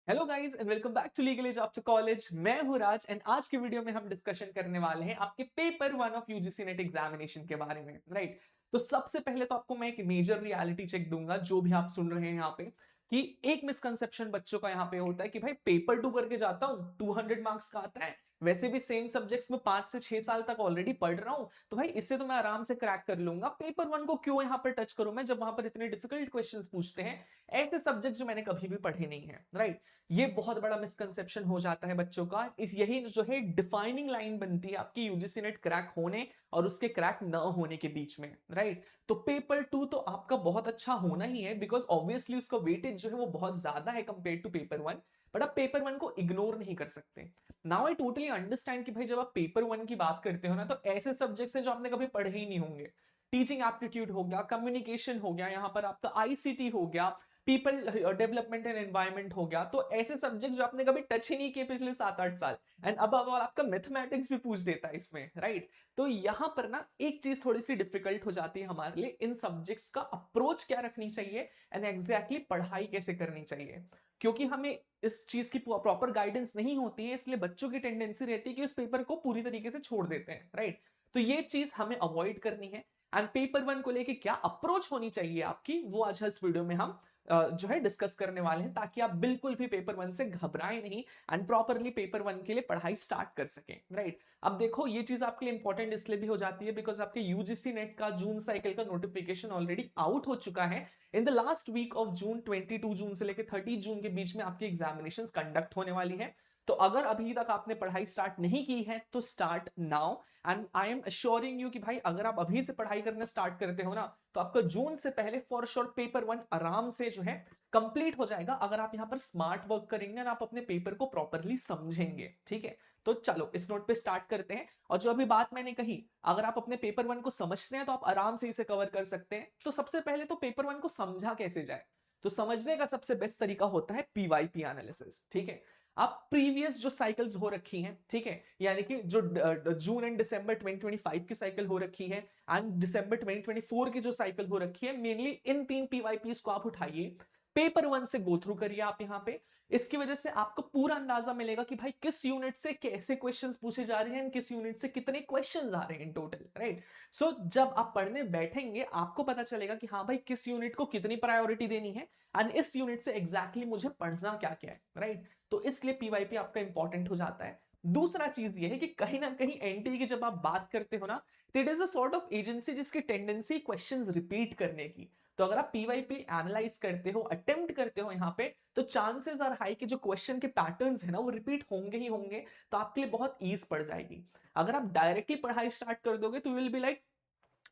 Hello guys and welcome back to legal age after college. मैं हूं राज and आज के वीडियो में हम डिस्कशन करने वाले हैं आपके paper one of UGC net examination के बारे में, राइट। तो सबसे पहले तो आपको मैं एक मेजर रियलिटी चेक दूंगा जो भी आप सुन रहे हैं यहाँ पे, कि एक मिसकंसेप्शन बच्चों का यहाँ पे होता है कि भाई पेपर टू करके जाता हूँ 200 मार्क्स का आता है, वैसे भी सेम सब्जेक्ट्स में 5 से 6 साल तक ऑलरेडी पढ़ रहा हूं, तो भाई इससे तो मैं आराम से क्रैक कर लूंगा, पेपर वन को क्यों यहाँ पर टच करूं मैं जब वहां पर इतने डिफिकल्ट क्वेश्चंस पूछते हैं ऐसे सब्जेक्ट जो मैंने कभी भी पढ़े नहीं है, राइट। ये बहुत बड़ा मिसकंसेप्शन हो जाता है बच्चों का। इस यही जो है डिफाइनिंग लाइन बनती है आपकी यूजीसी नेट क्रैक होने और उसके क्रैक न होने के बीच में, राइट। तो पेपर टू तो आपका बहुत अच्छा होना ही है बिकॉज ऑब्वियसली उसका वेटेज जो है वो बहुत ज्यादा है compare to paper one, but आप पेपर वन को इग्नोर नहीं कर सकते। नाउ आई टोटली अंडरस्टैंड कि भाई जब आप पेपर वन की बात करते हो ना तो ऐसे सब्जेक्ट्स हैं जो आपने कभी पढ़े ही नहीं होंगे। टीचिंग एप्टीट्यूड हो गया, कम्युनिकेशन हो गया, यहाँ पर आपका आईसीटी हो गया, पीपल डेवलपमेंट एंड एनवायरमेंट हो गया, तो ऐसे सब्जेक्ट जो आपने कभी टच ही नहीं किए पिछले 7-8 साल, एंड अब आपका मैथमेटिक्स भी पूछ देता है इसमें, राइट। तो यहां पर ना एक चीज थोड़ी सी डिफिकल्ट हो जाती है हमारे लिए, इन सब्जेक्ट्स का अप्रोच क्या रखनी चाहिए एंड एग्जैक्टली पढ़ाई कैसे करनी चाहिए, क्योंकि हमें इस चीज की प्रॉपर गाइडेंस नहीं होती है, इसलिए बच्चों की टेंडेंसी रहती है कि उस पेपर को पूरी तरीके से छोड़ देते हैं, राइट। तो ये चीज हमें अवॉइड करनी है एंड पेपर वन को लेके क्या अप्रोच होनी चाहिए आपकी, वो आज इस वीडियो में हम जो है डिस्कस करने वाले हैं, ताकि आप बिल्कुल भी पेपर वन से घबराएं नहीं एंड प्रॉपरली पेपर वन के लिए पढ़ाई स्टार्ट कर सकें, राइट। अब देखो ये चीज आपके लिए इंपॉर्टेंट इसलिए भी हो जाती है बिकॉज आपके यूजीसी नेट का जून साइकिल का नोटिफिकेशन ऑलरेडी आउट हो चुका है। In the last week of June 22 जून से लेकर 30 जून के बीच में आपकी एग्जामिनेशन कंडक्ट होने वाली है। तो अगर अभी तक आपने पढ़ाई स्टार्ट नहीं की है तो start now, and I am assuring you कि भाई अगर आप अभी से पढ़ाई करना स्टार्ट करते हो ना तो आपका जून से पहले फॉर श्योर पेपर वन आराम से जो है कंप्लीट हो जाएगा, अगर आप यहां पर स्मार्ट वर्क करेंगे ना, आप अपने पेपर को प्रॉपरली समझेंगे, ठीक है। तो चलो इस नोट पे स्टार्ट करते हैं, और जो अभी बात मैंने कही, अगर आप अपने पेपर वन को समझते हैं तो आप आराम से इसे कवर कर सकते हैं। तो सबसे पहले तो पेपर वन को समझा कैसे जाए, तो समझने का सबसे बेस्ट तरीका होता है पीवाईपी एनालिसिस, ठीक है। आप प्रीवियस जो साइकिल्स हो रखी हैं, ठीक है, यानी कि जो जून एंड दिसंबर 2025 की साइकिल हो रखी है एंड दिसंबर 2024 की जो साइकिल हो रखी है, मेनली इन तीन पीवाईपीस को आप उठाइए, पेपर वन से गो थ्रू करिए आप यहाँ पे। इसकी वजह से आपको पूरा अंदाजा मिलेगा कि भाई किस यूनिट से कैसे क्वेश्चंस पूछे जा रहे हैं, किस यूनिट से कितने क्वेश्चंस आ रहे हैं इन टोटल, राइट। सो जब आप पढ़ने बैठेंगे आपको पता चलेगा कि हाँ भाई किस यूनिट को कितनी प्रायोरिटी देनी है एंड इस यूनिट से एग्जैक्टली मुझे पढ़ना क्या क्या है, राइट। तो इसलिए पीवाईपी आपका इंपॉर्टेंट हो जाता है। दूसरा चीज ये है कि कहीं ना कहीं एनटीए की जब आप बात करते हो ना, तो it is a sort of agency जिसकी टेंडेंसी क्वेश्चंस रिपीट करने की। तो अगर आप पीवाईपी एनालाइज करते हो, अटेम्प्ट करते हो यहाँ पे, तो चांसेस आर हाई कि जो क्वेश्चन के पैटर्न्स है ना वो रिपीट होंगे ही होंगे, तो आपके लिए बहुत ईज पड़ जाएगी। अगर आप डायरेक्टली पढ़ाई स्टार्ट कर दोगे तो विल बी लाइक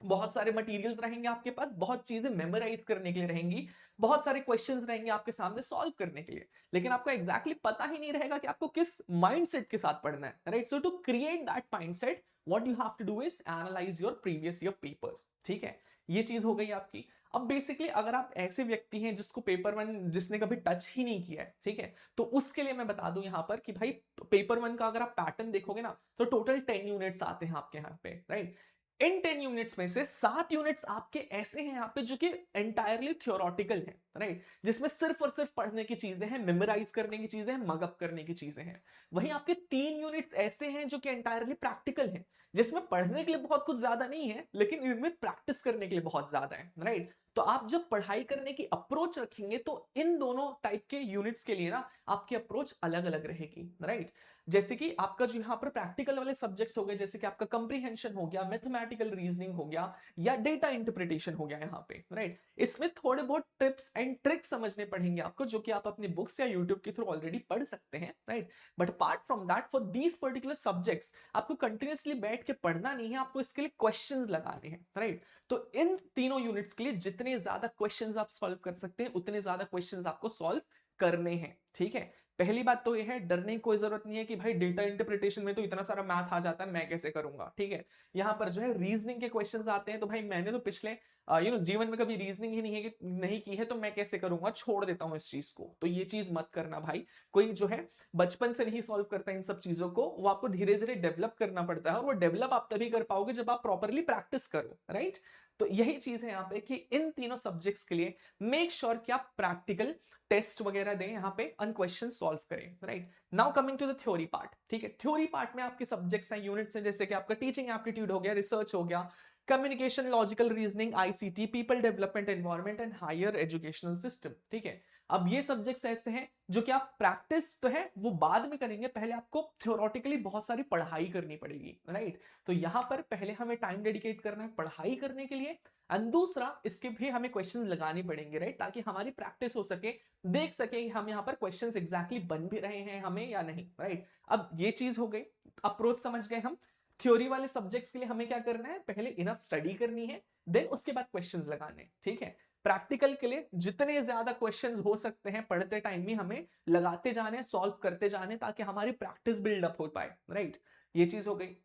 बहुत सारे मटेरियल्स रहेंगे आपके पास, बहुत चीजें मेमोराइज करने के लिए रहेंगी, बहुत सारे क्वेश्चंस रहेंगे आपके सामने सॉल्व करने के लिए, लेकिन आपको एग्जैक्टली पता ही नहीं रहेगा कि आपको किस माइंडसेट के साथ पढ़ना है, right. So to create that mindset what you have to do is analyse your previous year papers, ठीक है। ये चीज हो गई आपकी। अब बेसिकली अगर आप ऐसे व्यक्ति हैं जिसको पेपर वन जिसने कभी टच ही नहीं किया है, ठीक है, तो उसके लिए मैं बता दूं यहां पर कि भाई पेपर वन का अगर आप पैटर्न देखोगे ना तो टोटल 10 यूनिट्स आते हैं आपके यहाँ पे, राइट। इन 10 यूनिट्स में से 7 यूनिट्स आपके ऐसे हैं यहाँ पे जो कि एंटायरली थियोरटिकल है, राइट, जिसमें सिर्फ और सिर्फ पढ़ने की चीजें हैं, मेमोराइज करने की चीजें हैं, मगअप करने की चीजें हैं। वहीं आपके 3 यूनिट्स ऐसे हैं जो कि एंटायरली प्रैक्टिकल हैं, जिसमें पढ़ने के लिए बहुत कुछ ज्यादा नहीं है लेकिन इनमें प्रैक्टिस करने के लिए बहुत ज्यादा है, राइट। तो आप जब पढ़ाई करने की अप्रोच रखेंगे तो इन दोनों टाइप के यूनिट्स के लिए ना आपकी अप्रोच अलग अलग रहेगी, राइट। जैसे कि आपका जो यहाँ पर प्रैक्टिकल वाले सब्जेक्ट्स हो गए, जैसे कि आपका कंप्रीहेंशन हो गया, मैथमेटिकल रीजनिंग हो गया, या डेटा इंटरप्रिटेशन हो गया यहाँ पे, राइट। इसमें थोड़े बहुत टिप्स एंड ट्रिक्स समझने पड़ेंगे आपको जो कि आप अपनी बुक्स या यूट्यूब के थ्रू ऑलरेडी पढ़ सकते हैं, right. But apart from that for these particular subjects आपको कंटिन्यूसली बैठ के पढ़ना नहीं है, आपको इसके लिए क्वेश्चंस लगाने हैं, राइट। तो इन तीनों यूनिट्स के लिए जितने ज्यादा क्वेश्चंस आप सॉल्व कर सकते हैं उतने ज्यादा क्वेश्चंस आपको सॉल्व करने हैं, ठीक है। पहली बात तो यह है, डरने की कोई जरूरत नहीं है कि भाई डेटा इंटरप्रिटेशन में तो इतना सारा मैथ आ जाता है, मैं कैसे करूंगा, ठीक है। यहां पर जो है रीजनिंग के क्वेश्चंस आते हैं, तो भाई मैंने तो पिछले जीवन में कभी रीजनिंग ही नहीं की है तो मैं कैसे करूंगा, छोड़ देता हूं इस चीज को। तो ये चीज मत करना भाई। कोई जो है बचपन से नहीं सॉल्व करता इन सब चीजों को, वो आपको धीरे धीरे डेवलप करना पड़ता है, और वो डेवलप आप तभी कर पाओगे जब आप प्रॉपरली प्रैक्टिस करो, राइट। तो यही चीज है यहाँ पे कि इन तीनों सब्जेक्ट्स के लिए मेक श्योर कि आप प्रैक्टिकल टेस्ट वगैरह दें यहाँ पे, अन क्वेश्चन सॉल्व करें, right. Now coming to the theory part, ठीक है। थ्योरी पार्ट में आपके सब्जेक्ट्स हैं, यूनिट्स हैं, जैसे कि आपका टीचिंग एप्टीट्यूड हो गया, रिसर्च हो गया, communication, logical reasoning, ICT, people development, environment and higher educational system, ठीक है। अब ये सब्जेक्ट्स ऐसे हैं जो कि आप प्रैक्टिस तो है वो बाद में करेंगे, पहले आपको थ्योरेटिकली बहुत सारी पढ़ाई करनी पड़ेगी, राइट। तो यहां पर पहले हमें टाइम डेडिकेट करना है पढ़ाई करने के लिए, एंड दूसरा इसके भी हमें क्वेश्चंस लगाने पड़ेंगे, राइट, ताकि हमारी प्रैक्टिस हो सके, देख सके कि हम यहाँ पर क्वेश्चंस एग्जैक्टली बन भी रहे हैं हमें या नहीं, राइट। अब ये चीज हो गई, अप्रोच समझ गए हम। थ्योरी वाले सब्जेक्ट्स के लिए हमें क्या करना है, पहले इनफ स्टडी करनी है, देन उसके बाद क्वेश्चंस लगाने, ठीक है। प्रैक्टिकल के लिए जितने ज्यादा क्वेश्चंस हो सकते हैं पढ़ते टाइम में हमें लगाते जाने, सॉल्व करते जाने, ताकि हमारी प्रैक्टिस बिल्डअप हो पाए, राइट। ये चीज हो गई।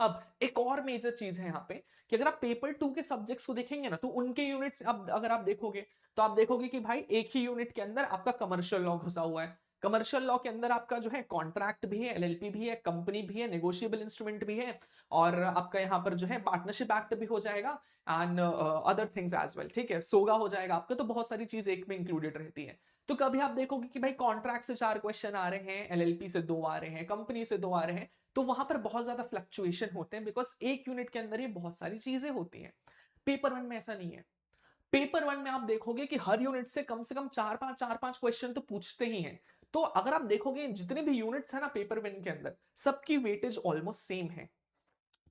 अब एक और मेजर चीज है यहाँ पे कि अगर आप पेपर 2 के सब्जेक्ट्स को देखेंगे ना, तो उनके यूनिट्स अब अगर आप देखोगे तो आप देखोगे कि भाई एक ही यूनिट के अंदर आपका कमर्शियल लॉ घुसा हुआ है। कमर्शियल लॉ के अंदर आपका जो है कॉन्ट्रैक्ट भी है, एलएलपी भी है, कंपनी भी है, नेगोशिएबल इंस्ट्रूमेंट भी है, और आपका यहाँ पर जो है पार्टनरशिप एक्ट भी हो जाएगा, and other things as well, ठीक है। सोगा हो जाएगा आपका, तो बहुत सारी चीज एक में इंक्लूडेड रहती है। तो कभी आप देखोगे कि भाई कॉन्ट्रैक्ट से 4 क्वेश्चन आ रहे हैं, एलएलपी से 2 आ रहे हैं, कंपनी से 2 आ रहे हैं, तो वहां पर बहुत ज्यादा फ्लक्चुएशन होते हैं, बिकॉज एक यूनिट के अंदर ही बहुत सारी चीजें होती हैं। पेपर 1 में ऐसा नहीं है। पेपर 1 में आप देखोगे कि हर यूनिट से कम 4-5 क्वेश्चन तो पूछते ही हैं। तो अगर आप देखोगे जितने भी यूनिट्स है ना पेपर 1 के अंदर, सबकी वेटेज ऑलमोस्ट सेम है।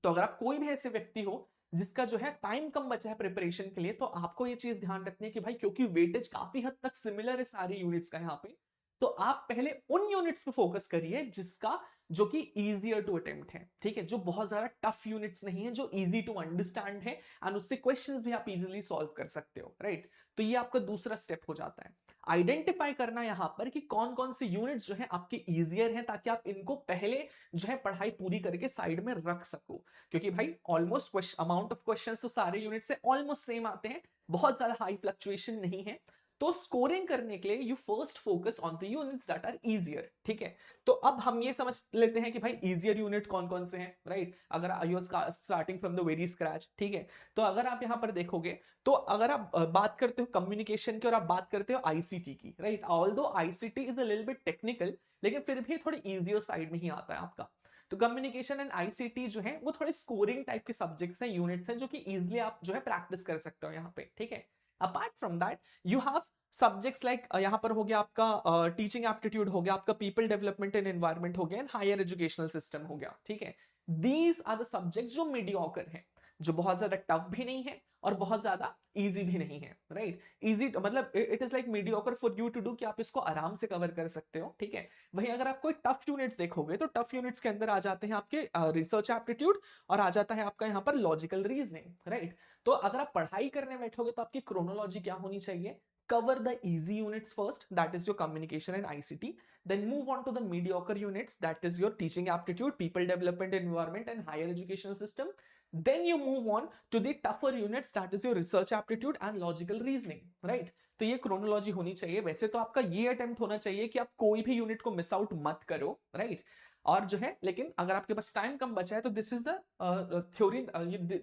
तो अगर आप कोई भी ऐसे व्यक्ति हो जिसका जो है टाइम कम बचा है प्रिपरेशन के लिए, तो आपको ये चीज ध्यान रखनी है कि भाई क्योंकि वेटेज काफी हद तक सिमिलर है सारी यूनिट्स का यहाँ पे, तो आप पहले उन यूनिट्स पे फोकस करिए जिसका जो कि इजियर टू अटेम्प्ट है, ठीक है, जो बहुत ज्यादा टफ यूनिट्स नहीं है, जो इजी टू अंडरस्टैंड है, एंड उससे क्वेश्चंस भी आप इजीली सॉल्व कर सकते हो, राइट। तो ये आपका दूसरा स्टेप हो जाता है, आइडेंटिफाई करना यहां पर कि कौन कौन से यूनिट्स जो है आपके इजियर हैं, ताकि आप इनको पहले जो है पढ़ाई पूरी करके साइड में रख सको। क्योंकि भाई ऑलमोस्ट अमाउंट ऑफ क्वेश्चंस तो सारे यूनिट से ऑलमोस्ट सेम आते हैं, बहुत ज्यादा हाई फ्लक्चुएशन नहीं है। तो स्कोरिंग करने के लिए you first focus on the units that are easier, ठीक है। तो अब हम ये समझ लेते हैं कि भाई इजियर यूनिट कौन कौन से हैं, राइट। अगर you starting from the very scratch, ठीक है। तो अगर आप यहां पर देखोगे, तो अगर आप बात करते हो कम्युनिकेशन की और आप बात करते हो आईसीटी की, right, although ICT is a little bit technical, लेकिन फिर भी थोड़ी इजियर साइड में ही आता है आपका। तो कम्युनिकेशन एंड आईसीटी जो है वो थोड़े स्कोरिंग टाइप के सब्जेक्ट्स हैं, यूनिट्स हैं, जो कि इजीली आप जो है प्रैक्टिस कर सकते हो यहाँ पे, ठीक है। Apart from that you have subjects like यहाँ पर हो गया आपका टीचिंग एप्टीट्यूड हो गया, आपका पीपल डेवलपमेंट एंड एनवायरमेंट हो गया, एंड हायर एजुकेशनल सिस्टम हो गया, ठीक है। दीज आर द सब्जेक्ट्स जो मीडियोकर है, जो बहुत ज्यादा टफ भी नहीं है और बहुत ज्यादा इजी भी नहीं है, राइट। इजी मतलब it is like mediocre for you to do, कि आप इसको आराम से कवर कर सकते हो, ठीक है। वहीं अगर आप कोई टफ यूनिट्स देखोगे, तो टफ यूनिट्स के अंदर आ जाते हैं आपके रिसर्च एप्टीट्यूड, और आ जाता है आपका यहाँ पर लॉजिकल रीजनिंग, राइट। तो अगर आप पढ़ाई करने बैठोगे तो आपकी क्रोनोलॉजी क्या होनी चाहिए, cover the easy units first, that is your communication and ICT, then move on to the mediocre units, that is your teaching aptitude, people development environment and higher educational system, then you move on to the tougher units, that is your research aptitude and logical reasoning, right। तो ये chronology होनी चाहिए। वैसे तो आपका ये attempt होना चाहिए कि आप कोई भी यूनिट को मिस आउट मत करो, राइट। और जो है लेकिन अगर आपके पास टाइम कम बचा है तो this is the theory,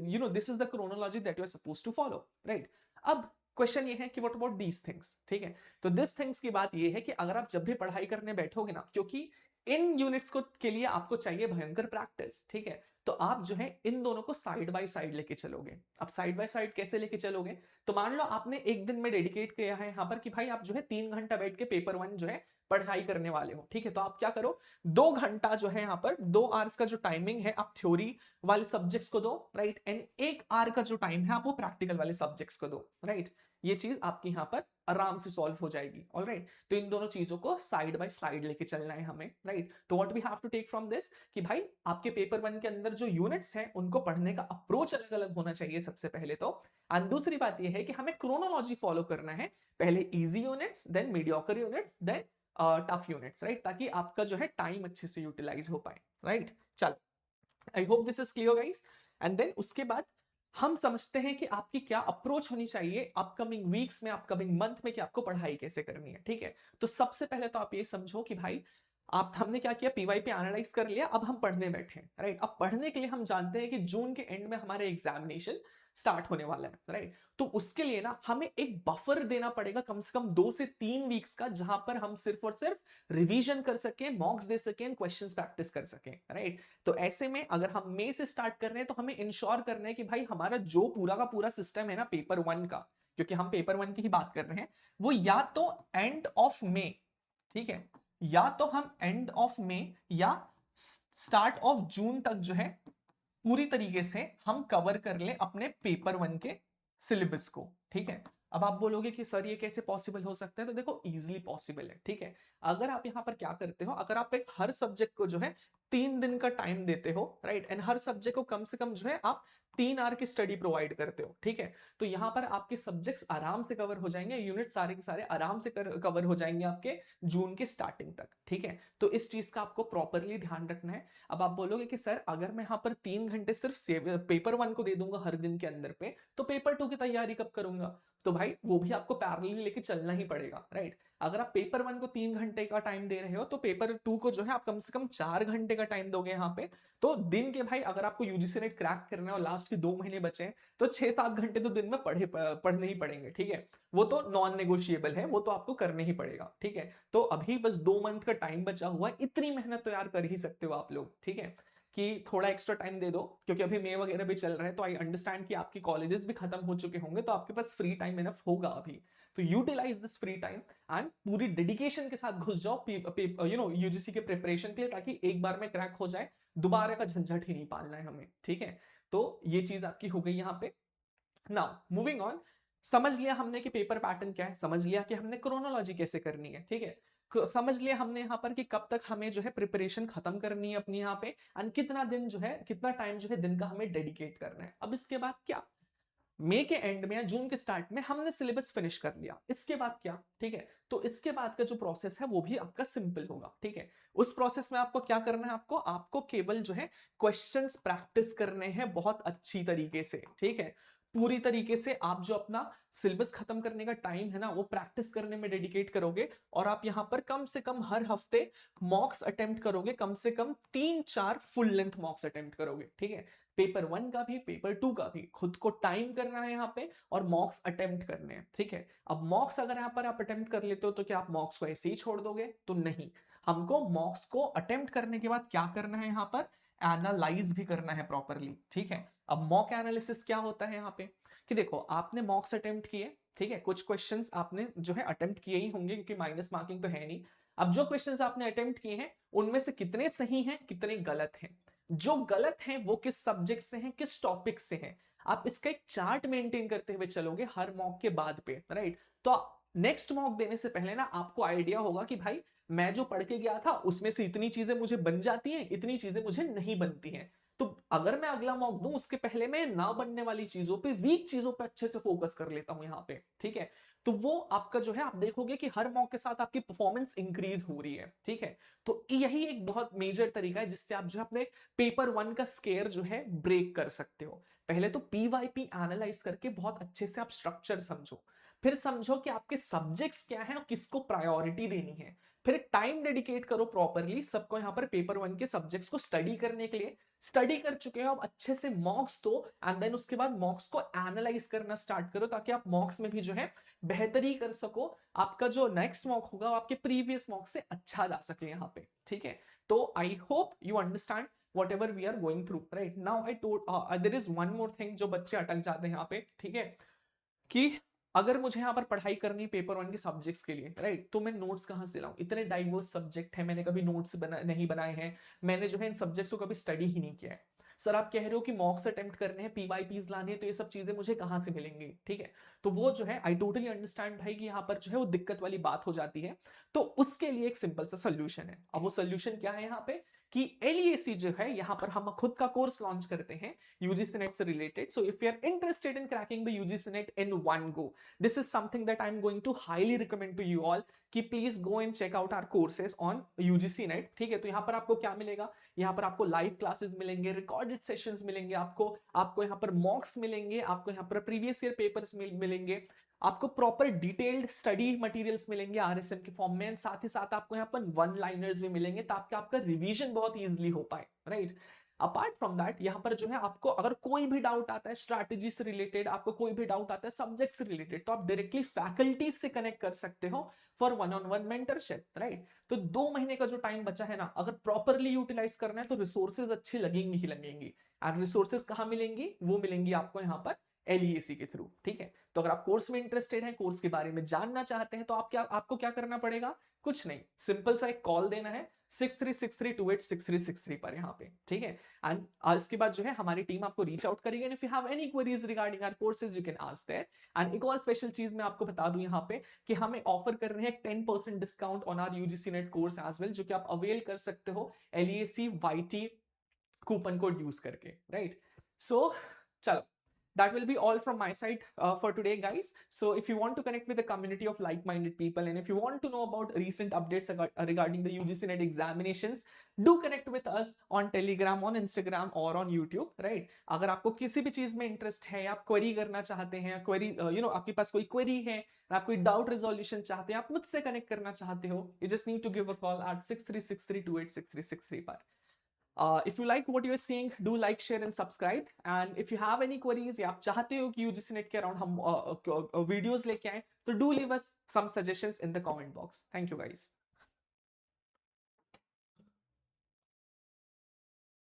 you know this is the chronology that you are supposed to follow, right. अब क्वेश्चन ये है कि व्हाट अबाउट दीज थिंग्स, ठीक है। तो दिस थिंग्स की बात ये है कि अगर आप जब भी पढ़ाई करने बैठोगे ना, क्योंकि इन यूनिट्स को के लिए आपको चाहिए भयंकर प्रैक्टिस, ठीक है। तो आप जो है इन दोनों को साइड बाय साइड लेके चलोगे। अब साइड बाय साइड कैसे लेके चलोगे, तो मान लो आपने एक दिन में डेडिकेट किया है यहाँ पर कि भाई आप जो है 3 घंटा बैठ के पेपर 1 जो है पढ़ाई करने वाले हो, ठीक है। तो आप क्या करो, 2 घंटा जो है यहाँ पर 2 आवर्स का जो टाइमिंग है आप थ्योरी वाले सब्जेक्ट्स को दो, राइट, एंड 1 आवर का जो टाइम है आप वो प्रैक्टिकल वाले सब्जेक्ट्स को दो, राइट। ये चीज आपकी यहाँ पर आराम से सॉल्व हो जाएगी, ऑलराइट। तो इन दोनों चीजों को साइड बाय साइड लेके चलना है हमें, राइट। तो what we have to take from this कि भाई आपके पेपर 1 के अंदर जो यूनिट्स हैं उनको पढ़ने का अप्रोच अलग अलग होना चाहिए सबसे पहले तो। एंड दूसरी बात ये है कि हमें क्रोनोलॉजी फॉलो करना है, पहले easy units, then mediocre units, then tough units, right, ताकि आपका जो है टाइम अच्छे से यूटिलाइज हो पाए, राइट। चलो, I hope this is clear guys. And then उसके बाद हम समझते हैं कि आपकी क्या अप्रोच होनी चाहिए अपकमिंग वीक्स में, अपकमिंग मंथ में, कि आपको पढ़ाई कैसे करनी है, ठीक है। तो सबसे पहले तो आप ये समझो कि भाई आप हमने क्या किया, पीवाईपी एनालाइज कर लिया, अब हम पढ़ने बैठे हैं, राइट। अब पढ़ने के लिए हम जानते हैं कि जून के एंड में हमारे एग्जामिनेशन स्टार्ट होने वाला है, राइट। तो उसके लिए ना हमें एक बफर देना पड़ेगा कम से कम 2 से 3 वीक्स का, जहां पर हम सिर्फ और सिर्फ रिवीजन कर सकें, मॉक्स दे सकें, क्वेश्चंस प्रैक्टिस कर सकें, राइट। तो ऐसे में अगर हम मई से स्टार्ट कर रहे हैं तो हमें इंश्योर करना है कि भाई हमारा जो पूरा का पूरा सिस्टम है ना पेपर 1 का, क्योंकि हम पेपर 1 की ही बात कर रहे हैं, वो या तो एंड ऑफ मई, ठीक है, या तो हम एंड ऑफ मई या स्टार्ट ऑफ जून तक जो है पूरी तरीके से हम कवर कर ले अपने पेपर 1 के सिलेबस को, ठीक है। अब आप बोलोगे कि सर ये कैसे पॉसिबल हो सकता है, तो देखो इजीली पॉसिबल है, ठीक है। अगर आप यहां पर क्या करते हो, अगर आप एक हर सब्जेक्ट को जो है 3 दिन का टाइम देते हो, राइट, एंड हर सब्जेक्ट को कम से कम जो है आप 3 आवर की स्टडी प्रोवाइड करते हो, ठीक है। तो यहां पर आपके सब्जेक्ट्स आराम से कवर हो जाएंगे, यूनिट सारे के सारे आराम से कवर हो जाएंगे आपके जून के स्टार्टिंग तक, ठीक है। तो इस चीज का आपको प्रॉपरली ध्यान रखना है। अब आप बोलोगे कि सर अगर मैं यहाँ पर 3 घंटे सिर्फ पेपर 1 को दे दूंगा हर दिन के अंदर पे, तो पेपर 2 की तैयारी कब करूंगा। तो भाई वो भी आपको पैरेलली लेके चलना ही पड़ेगा, राइट। अगर आप पेपर 1 को 3 घंटे का टाइम दे रहे हो तो पेपर 2 को जो है आप कम से कम 4 घंटे का टाइम दोगे यहाँ पे। तो दिन के भाई अगर आपको यूजीसी नेट क्रैक करना है और लास्ट के 2 महीने बचे हैं, तो 6-7 घंटे तो दिन में पढ़ने ही पड़ेंगे, ठीक है। वो तो नॉन नेगोशिएबल है, वो तो आपको करने ही पड़ेगा, ठीक है। तो अभी बस 2 मंथ का टाइम बचा हुआ है, इतनी मेहनत तो यार कर ही सकते हो आप लोग, ठीक है, कि थोड़ा एक्स्ट्रा टाइम दे दो, क्योंकि अभी मई वगैरह भी चल रहा है, तो आई अंडरस्टैंड कि आपकी कॉलेजेस भी खत्म हो चुके होंगे, तो आपके पास फ्री टाइम इनफ होगा अभी। तो utilise this free time and पूरी डेडिकेशन के साथ घुस जाओ यूजीसी के प्रिपरेशन के लिए, ताकि एक बार में क्रैक हो जाए, दोबारा का झंझट ही नहीं पालना है हमें, ठीक है। तो ये चीज आपकी हो गई यहाँ पे। नाउ मूविंग ऑन, समझ लिया हमने कि पेपर पैटर्न क्या है, समझ लिया कि हमने क्रोनोलॉजी कैसे करनी है, ठीक है। समझ लिया हमने यहाँ पर कि कब तक हमें जो है प्रिपरेशन खत्म करनी है अपनी यहाँ पे, एंड कितना दिन जो है, कितना टाइम जो है दिन का हमें डेडिकेट करना है। अब इसके बाद क्या, मई के एंड में या जून के स्टार्ट में हमने सिलेबस फिनिश कर लिया, इसके बाद क्या, ठीक है। तो इसके बाद का जो प्रोसेस है वो भी आपका सिंपल होगा, ठीक है। उस प्रोसेस में आपको क्या करना है, आपको केवल जो है क्वेश्चंस प्रैक्टिस करने हैं बहुत अच्छी तरीके से, ठीक है। पूरी तरीके से आप जो अपना सिलेबस खत्म करने का टाइम है ना वो प्रैक्टिस करने में डेडिकेट करोगे, और आप यहां पर कम से कम हर हफ्ते मॉक्स अटेम्प्ट करोगे, कम से कम 3-4 फुल लेंथ मॉक्स अटेम्प्ट करोगे, ठीक है। पेपर 1 का भी, पेपर 2 का भी खुद को टाइम करना है यहाँ पे, और मॉक्स अटेम्प्ट करने हैं, ठीक है। अब मॉक्स अगर यहाँ पर आप अटेम्प्ट कर लेते हो तो क्या आप मॉक्स को ऐसे ही छोड़ दोगे, तो नहीं। हमको मॉक्स को अटेम्प्ट करने के बाद क्या करना है, यहाँ पर एनालाइज भी करना है प्रॉपरली, ठीक है। अब मॉक एनालिसिस क्या होता है यहाँ पे, कि देखो आपने मॉक्स अटेम्प्ट किए, ठीक है, कुछ क्वेश्चंस आपने जो है अटेम्प्ट किए ही होंगे, क्योंकि माइनस मार्किंग तो है नहीं। अब जो क्वेश्चंस आपने अटेम्प्ट किए हैं उनमें से कितने सही हैं, कितने गलत हैं, जो गलत हैं वो किस सब्जेक्ट से हैं, किस टॉपिक से हैं, आप इसका एक चार्ट मेंटेन करते हुए चलोगे हर मॉक के बाद पे, राइट। तो नेक्स्ट मॉक देने से पहले ना आपको आइडिया होगा कि भाई मैं जो पढ़ के गया था उसमें से इतनी चीजें मुझे बन जाती हैं, इतनी चीजें मुझे नहीं बनती हैं। तो अगर मैं अगला मॉक दूं उसके पहले मैं ना बनने वाली चीजों पे, वीक चीजों पे अच्छे से फोकस कर लेता हूं यहाँ पे, ठीक है। तो वो आपका जो है आप देखोगे कि हर मॉक के साथ आपकी परफॉर्मेंस इंक्रीज हो रही है, ठीक है। तो यही एक बहुत मेजर तरीका है जिससे आप जो है अपने पेपर 1 का स्केयर जो है ब्रेक कर सकते हो। पहले तो पीवाईपी एनालाइज करके बहुत अच्छे से आप स्ट्रक्चर समझो, फिर समझो कि आपके सब्जेक्ट्स क्या हैं और किसको प्रायोरिटी देनी है, फिर टाइम डेडिकेट करो प्रॉपरली सबको यहाँ पर पेपर 1 के सब्जेक्ट्स को स्टडी करने के लिए। स्टडी कर चुके हो आप अच्छे से मॉक्स दो, एंड देन उसके बाद मॉक्स को एनालाइज करना स्टार्ट करो, ताकि आप मॉक्स में भी जो है बेहतरी कर सको, आपका जो नेक्स्ट मॉक होगा आपके प्रीवियस मॉक से अच्छा जा सके यहाँ पे, ठीक है। तो I hope you understand whatever we are going through right now. I told there is one more thing जो बच्चे अटक जाते हैं यहाँ पे, ठीक है, कि अगर मुझे यहाँ पर पढ़ाई करनी है पेपर 1 के सब्जेक्ट्स के लिए, राइट, तो मैं नोट्स कहाँ से लाऊं, इतने डाइवर्स सब्जेक्ट है, मैंने कभी नोट्स नहीं बनाए हैं, मैंने जो है इन सब्जेक्ट्स को कभी स्टडी ही नहीं किया है। सर आप कह रहे हो कि मॉक्स अटेम्प्ट करने हैं, पीवाईपीज लाने हैं, तो ये सब चीजें मुझे कहाँ से मिलेंगी, ठीक है। तो वो जो है आई टोटली अंडरस्टैंड भाई कि यहाँ पर जो है वो दिक्कत वाली बात हो जाती है। तो उसके लिए एक सिंपल सा सोल्यूशन है। अब वो सोल्यूशन क्या है यहाँ पे, कि LEAC जो है यहाँ पर हम खुद का कोर्स लॉन्च करते हैं UGC नेट से related. So if you are interested in cracking the UGC net in one go, this is something that I am going to highly recommend to you all कि please go and check out our courses on UGC net. ठीक है, तो यहाँ पर आपको क्या मिलेगा, यहाँ पर आपको लाइव क्लासेस मिलेंगे, रिकॉर्डेड सेशंस मिलेंगे, आपको यहाँ पर मॉक्स मिलेंगे, आपको यहाँ पर प्रीवियस ईयर पेपर्स मिलेंगे, आपको प्रॉपर डिटेल्ड स्टडी मटेरियल्स मिलेंगे RSM के फॉर्म में, साथ ही साथ आपको यहाँ पर वन लाइनर्स भी मिलेंगे ताकि आपका रिवीजन बहुत इजीली हो पाए, राइट. अपार्ट फ्रॉम दैट यहाँ पर जो है आपको अगर कोई भी डाउट आता है स्ट्रैटेजी से रिलेटेड, आपको कोई भी डाउट आता है सब्जेक्ट से रिलेटेड, तो आप डायरेक्टली फैकल्टीज से कनेक्ट कर सकते हो for one on one mentorship, right. तो 2 महीने का जो टाइम बचा है ना, अगर प्रॉपरली यूटिलाइज करना है तो रिसोर्सेज अच्छी लगेंगी ही लगेंगी. एंड रिसोर्सेज कहाँ मिलेंगी, वो मिलेंगी आपको यहाँ पर LEAC के थ्रू. ठीक है, तो अगर आप कोर्स में इंटरेस्टेड हैं, कोर्स के बारे में जानना चाहते हैं, तो आपको क्या करना पड़ेगा, कुछ नहीं, सिंपल सा एक कॉल देना है 6363286363 पर यहाँ पे. ठीक है, एंड इसके बाद जो है हमारी टीम आपको रीच आउट करेगी. And if you have any queries regarding our courses you can ask there. And एक और स्पेशल चीज मैं आपको बता दूं यहाँ पे कि हमें ऑफर कर रहे हैं 10% discount on our UGC NET course as well, जो कि आप अवेल कर सकते हो LEAC YT coupon code use करके, राइट. सो चलो, that will be all from my side for today, guys. So if you want to connect with a community of like-minded people, and if you want to know about recent updates regarding the UGC NET examinations, do connect with us on Telegram, on Instagram or on YouTube, right. अगर आपको किसी भी चीज में interest है, आप query करना चाहते हैं, क्वेरी आपके पास कोई क्वेरी है, आप कोई डाउट रिजोल्यूशन चाहते हैं, आप मुझसे कनेक्ट करना चाहते हो, you just need to give a call at 6363286363 पर. If you like what you are seeing, do like, share and subscribe. And if you have any queries या आप चाहते हो कि UGC नेट के अराउंड हम वीडियोस लेके आए, तो do leave us some suggestions in the comment box. Thank you guys.